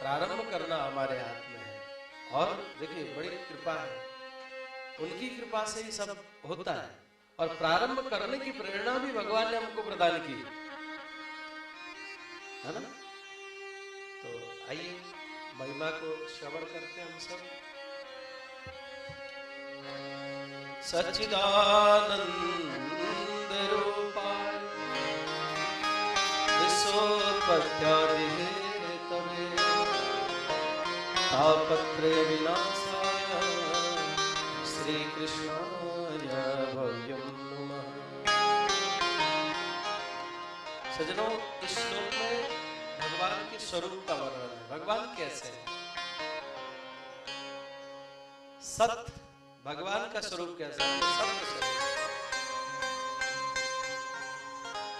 प्रारंभ करना हमारे हाथ में है। और देखिए बड़ी कृपा है, उनकी कृपा से ही सब होता है। और प्रारंभ करने की प्रेरणा भी भगवान ने हमको प्रदान की है ना। तो आइए महिमा को श्रवण करते हैं हम सब। सच्चिदानंद रूपाय विश्वोत्पत्त्यादि हेतवे तापत्रय विनाशाय श्री कृष्णाय भव्यं नमः। सज्जनों, इस श्लोक में भगवान के स्वरूप का वर्णन है। भगवान कैसे है? सत्य, भगवान का स्वरूप कैसा है? सत्य स्वरूप।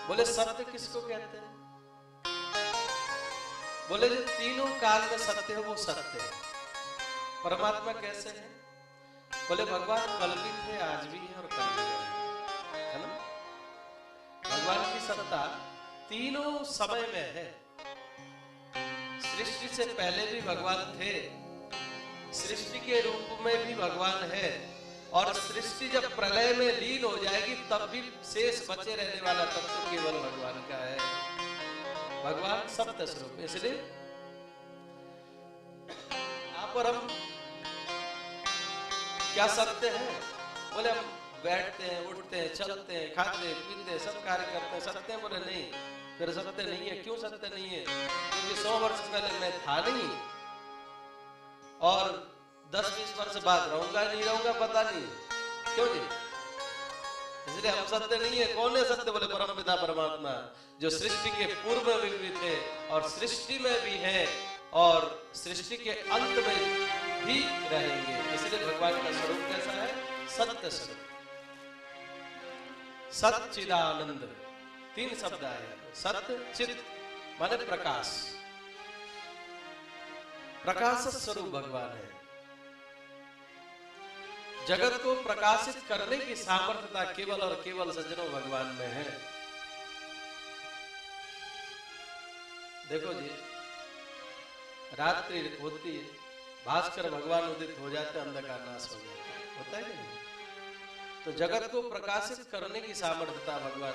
बोले सत्य किसको कहते हैं? बोले जो तीनों काल में सत्य है वो सत्य है। परमात्मा कैसे है? बोले भगवान कल भी थे, आज भी है और कल भी है ना। भगवान की सत्ता तीनों समय में है। सृष्टि से पहले भी भगवान थे, सृष्टि के रूप में भी भगवान है, और सृष्टि जब प्रलय में लीन हो जाएगी तब भी शेष बचे रहने वाला तब तो केवल भगवान का है। भगवान सत्य स्वरूप। इसलिए यहाँ पर हम क्या सत्य है? बोले हम बैठते हैं, उठते हैं, चलते हैं, खाते हैं, पीते हैं, सब कार्य करते हैं, सत्य है? बोले नहीं। फिर सत्य नहीं है। क्यों सत्य नहीं है? क्योंकि 100 वर्ष पहले मैं था नहीं, और 10-20 वर्ष बाद रहूंगा नहीं रहूंगा पता नहीं। क्यों जी? इसलिए हम सत्य नहीं है। कौन है सत्य? बोले परमपिता परमात्मा, जो सृष्टि के पूर्व में भी थे और सृष्टि में भी है और सृष्टि के अंत में भी रहेंगे। इसलिए भगवान का स्वरूप कैसा है? सत्य स्वरूप। सच्चिदानंद, 3 शब्द आए। सत्य चित माने प्रकाश, प्रकाश स्वरूप भगवान है। जगत को प्रकाशित करने की सामर्थ्यता केवल और केवल सज्जनों भगवान में है। देखो जी, रात्रि होती है, भास्कर भगवान उदित हो जाते, अंधकार नाश हो जाता है, होता है कि नहीं? तो जगत को प्रकाशित करने की सामर्थ्यता भगवान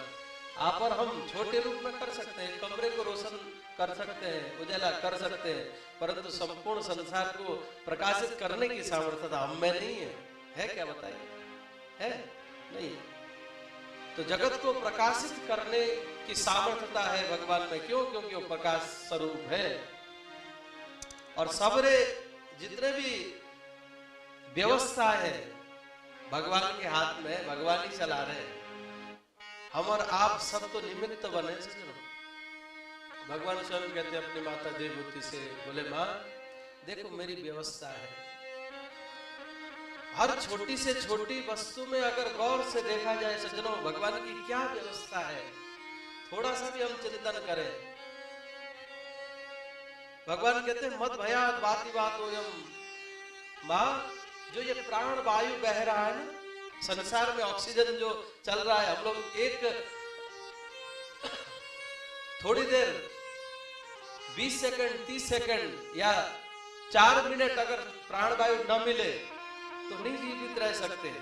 आप और हम छोटे रूप में कर सकते हैं, कमरे को रोशन कर सकते हैं, उजाला कर सकते हैं, परंतु संपूर्ण संसार को प्रकाशित करने की सामर्थ्यता हम में नहीं है। है क्या बताइए? है नहीं। तो जगत को प्रकाशित करने की सामर्थ्यता है भगवान में। क्यों? क्योंकि वो प्रकाश स्वरूप है। और सबरे जितने भी व्यवस्था है भगवान के हाथ में, भगवान ही चला रहे हैं। हम और आप सब तो निमित्त बने। भगवान स्वयं कहते हैं अपनी माता देवहूति से, बोले माँ देखो मेरी व्यवस्था है। हर छोटी से छोटी वस्तु में अगर गौर से देखा जाए सज्जनों, भगवान की क्या व्यवस्था है, थोड़ा सा भी हम चिंतन करें। भगवान कहते हैं मत भयात् बाति बातोऽयम्। माँ, जो ये प्राण वायु बह रहा है ना, संसार में ऑक्सीजन जो चल रहा है, हम लोग एक थोड़ी देर 20 सेकंड 30 सेकंड या 4 मिनट अगर प्राण वायु न मिले तो नहीं जीवित रह सकते।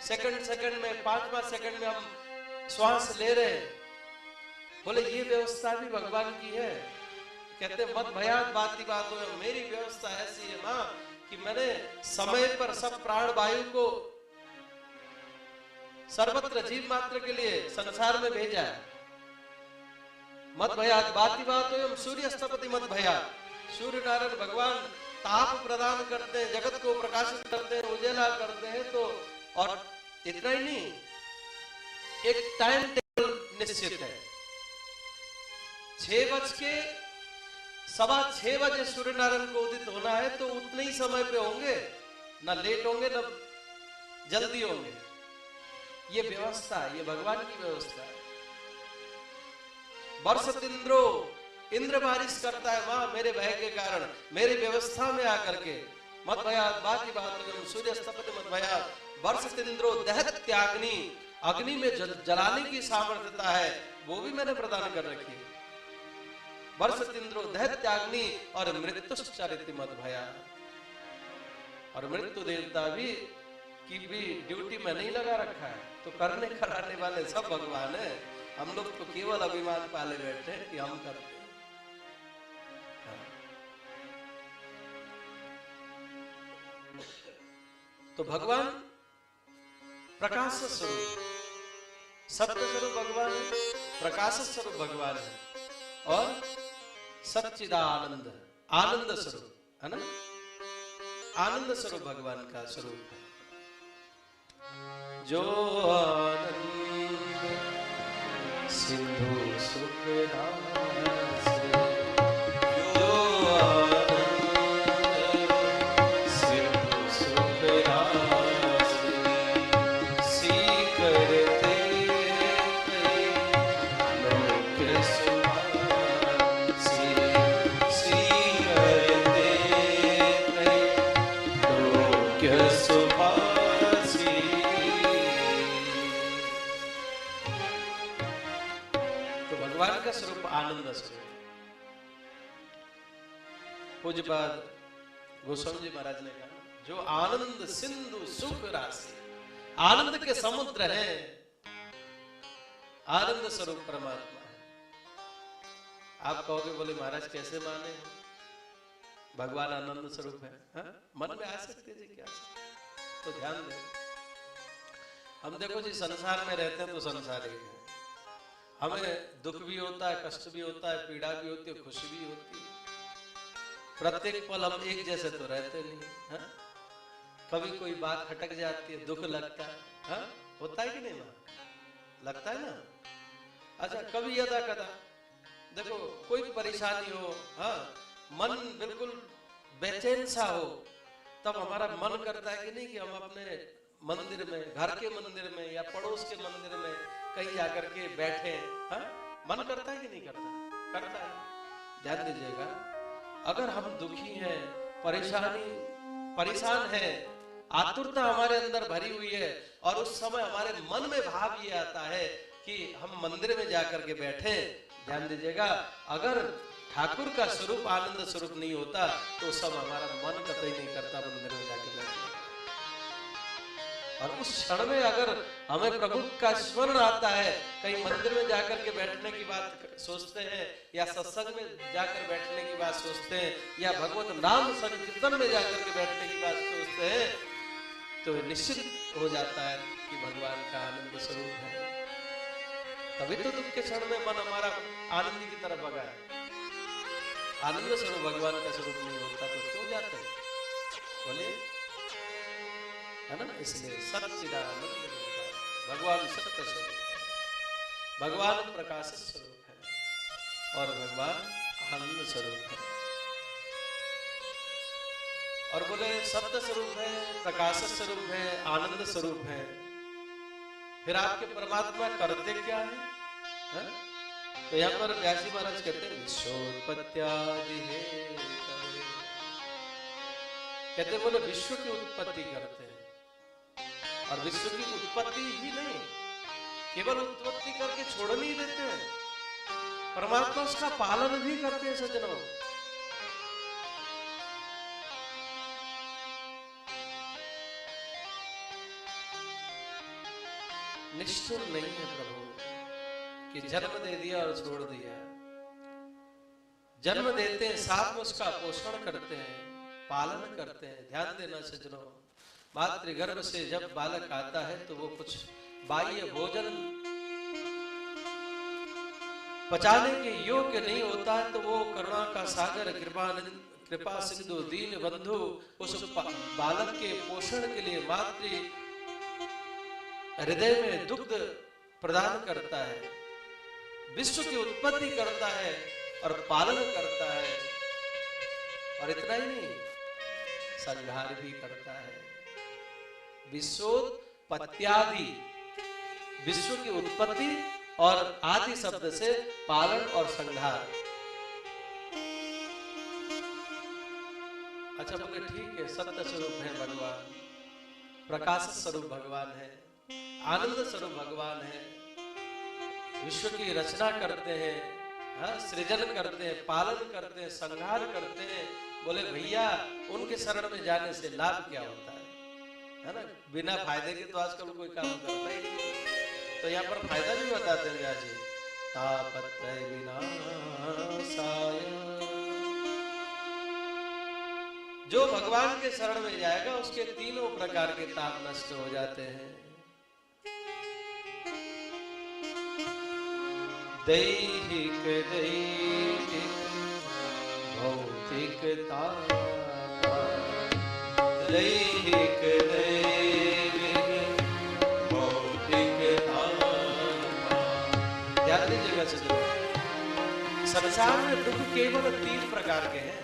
सेकंड सेकंड में 5 सेकंड में हम श्वास ले रहे हैं। बोले ये व्यवस्था भी भगवान की है। कहते मत भयात् बाति बातोऽयम्। मेरी व्यवस्था ऐसी है माँ कि मैंने समय पर सब प्राण वायु को सर्वत्र जीव मात्र के लिए संसार में भेजा है। मत भयात् बाति बातोऽयम्। सूर्यस्तपति मत भयात्। सूर्य नारायण भगवान ताप प्रदान करते हैं, जगत को प्रकाशित करते हैं, उजाला करते हैं। तो और इतना ही नहीं, एक टाइम टेबल निश्चित है। 6:15 बजे सूर्य नारायण को उदित होना है, तो उतने ही समय पे होंगे, ना लेट होंगे ना जल्दी होंगे। ये व्यवस्था है, ये भगवान की व्यवस्था है। वर्षत इंद्रो, इंद्र बारिश करता है माँ मेरे भय के कारण, मेरी व्यवस्था में आकर के। मत भयात् बाति बातोऽयम्। सूर्यस्तपति मत भयात्। वर्षत इंद्रो दहत्याग्नि। अग्नि में जलाने की सामर्थ्यता है, वो भी मैंने प्रदान कर रखी है। वर्षतीन्द्रो दैत्याग्नि और मृत्युश्चरित मद भया। और मृत्यु देवता भी की भी ड्यूटी में नहीं लगा रखा है, तो करने कराने वाले सब भगवान है। हम लोग तो केवल अभिमान पाले बैठे हैं कि हम करते हैं। तो भगवान प्रकाश स्वरूप, सत्य स्वरूप भगवान है, प्रकाश स्वरूप भगवान है और सच्चिदानंद आनंद स्वरूप है ना, आनंद स्वरूप भगवान का स्वरूप है। जो आनंद सिंधु सुख राशि, जो आनंद सिंधु सुख राशि, सीकर स्वरूप आनंद स्वरूप। पूज्यपाद गोस्वामी जी महाराज ने कहा, जो आनंद सिंधु सुख राशि, आनंद के समुद्र है, आनंद स्वरूप परमात्मा है। आप कहोगे बोले महाराज कैसे माने भगवान आनंद स्वरूप है? हा? मन में आ सकते जी क्या? तो ध्यान दें, हम देखो जी संसार में रहते हैं तो संसारी है, हमें दुख भी होता है, कष्ट भी होता है, पीड़ा भी होती है, खुशी भी होती है। प्रत्येक पल हम एक जैसे तो रहते नहीं है? कभी कोई बात खटक जाती है, दुख लगता है, हा? होता है कि नहीं? लगता है ना। अच्छा, कभी यदा कदा देखो कोई परेशानी हो, हाँ, मन बिल्कुल बेचैन सा हो, तब हमारा मन करता है कि नहीं कि हम अपने मंदिर में, घर के मंदिर में या पड़ोस के मंदिर में कहीं जाकर के बैठे। हाँ, मन करता है कि नहीं करता? करता है। ध्यान दीजिएगा, अगर हम दुखी हैं, परेशान हैं, आतुरता हमारे अंदर भरी हुई है और उस समय हमारे मन में भाव ये आता है कि हम मंदिर में जाकर के बैठे, ध्यान दीजिएगा, अगर ठाकुर का स्वरूप आनंद स्वरूप नहीं होता तो सब हमारा मन कतई नहीं करता मंदिर में जाके बैठने। और उस क्षण में अगर हमें प्रभु का स्मरण आता है, कहीं मंदिर में जाकर के बैठने की बात सोचते हैं या सत्संग में जाकर बैठने की बात सोचते हैं या भगवत नाम संकीर्तन में जाकर के बैठने की बात सोचते हैं, तो निश्चित हो जाता है कि भगवान का आनंद स्वरूप है। तभी तो दुख के क्षण में मन हमारा आनंद की तरफ भगा है। आनंद स्वरूप भगवान का स्वरूप नहीं होता तो क्यों जाते हैं? बोलिए, है ना। इसलिए सच्चिदानंद भगवान सत्य स्वरूप है, भगवान प्रकाश स्वरूप है और भगवान आनंद स्वरूप है। और बोले सत्य स्वरूप है, प्रकाश स्वरूप है, आनंद स्वरूप है, फिर आपके परमात्मा करते क्या है? तो यहाँ पर व्यासी महाराज कहते हैं विश्वोत्पत्त्यादि है, कहते बोले विश्व की उत्पत्ति करते हैं। और विश्व की उत्पत्ति ही नहीं, केवल उत्पत्ति करके छोड़ नहीं देते हैं, परमात्मा उसका पालन भी करते हैं। सज्जनों, निष्ठुर नहीं है प्रभु कि जन्म दे दिया और छोड़ दिया। जन्म देते हैं, साथ में उसका पोषण करते हैं, पालन करते हैं। ध्यान देना सज्जनों, मातृगर्भ से जब बालक आता है तो वो कुछ बाह्य भोजन पचाने के योग्य नहीं होता है, तो वो करुणा का सागर, कृपा सिंधु, दीन बंधु उस बालक के पोषण के लिए मातृ हृदय में दुग्ध प्रदान करता है, विश्व की उत्पत्ति करता है और पालन करता है। और इतना ही नहीं, संहार भी करता है। विश्वोत्पत्त्यादि, विश्व की उत्पत्ति और आदि शब्द से पालन और संहार। अच्छा बोले ठीक है, सत्य स्वरूप है भगवान, प्रकाश स्वरूप भगवान है, आनंद स्वरूप भगवान है, विश्व की रचना करते हैं, हाँ, सृजन करते हैं, पालन करते हैं, संहार करते हैं। बोले भैया उनके शरण में जाने से लाभ क्या होता है ना? बिना फायदे के तो आजकल कोई काम करता ही नहीं। तो यहाँ पर फायदा भी बताते हैं व्यास जी। तापत्रय विनाशाय, जो भगवान के शरण में जाएगा उसके तीनों प्रकार के ताप नष्ट हो जाते हैं। दैहिक दैहिक भौतिक ताप, दैहिक दैहिक भौतिक ताप। ध्यान दीजिएगा सज्जनों, संसार में दुख केवल 3 प्रकार के हैं।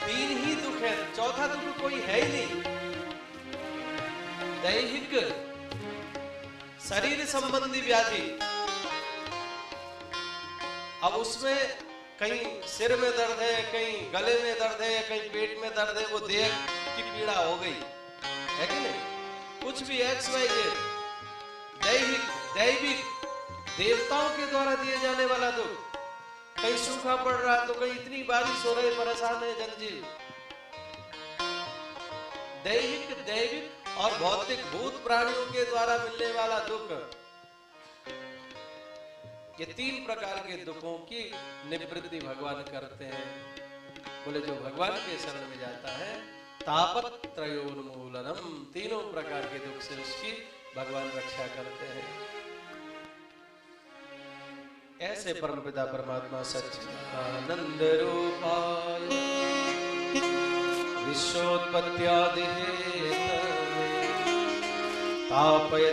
3 ही दुख है, चौथा दुख कोई है ही नहीं। दैहिक शरीर संबंधी व्याधि, अब उसमें कहीं सिर में दर्द है, कहीं गले में दर्द है, कहीं पेट में दर्द है, वो देह की पीड़ा हो गई है कि नहीं? कुछ भी XYZ। दैहिक दैविक देवताओं के द्वारा दिए जाने वाला दुख, कहीं सूखा पड़ रहा तो कहीं इतनी बारिश हो रही, परेशान है जनजीव। दैहिक दैविक और भौतिक भूत प्राणियों के द्वारा मिलने वाला दुख, ये 3 प्रकार के दुखों की निवृत्ति भगवान करते हैं। बोले जो भगवान के शरण में जाता है, तापत्रयोन्मूलनम, तीनों प्रकार के दुख से उसकी भगवान रक्षा करते हैं। ऐसे परमपिता परमात्मा सच्चिदानंद रूपाय विश्वोत्पत्त्यादि हेतवे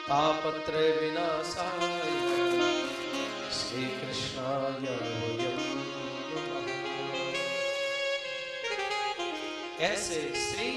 तापत्रय विनाशाय श्री कृष्णाय वयम् नमः। ऐसे श्री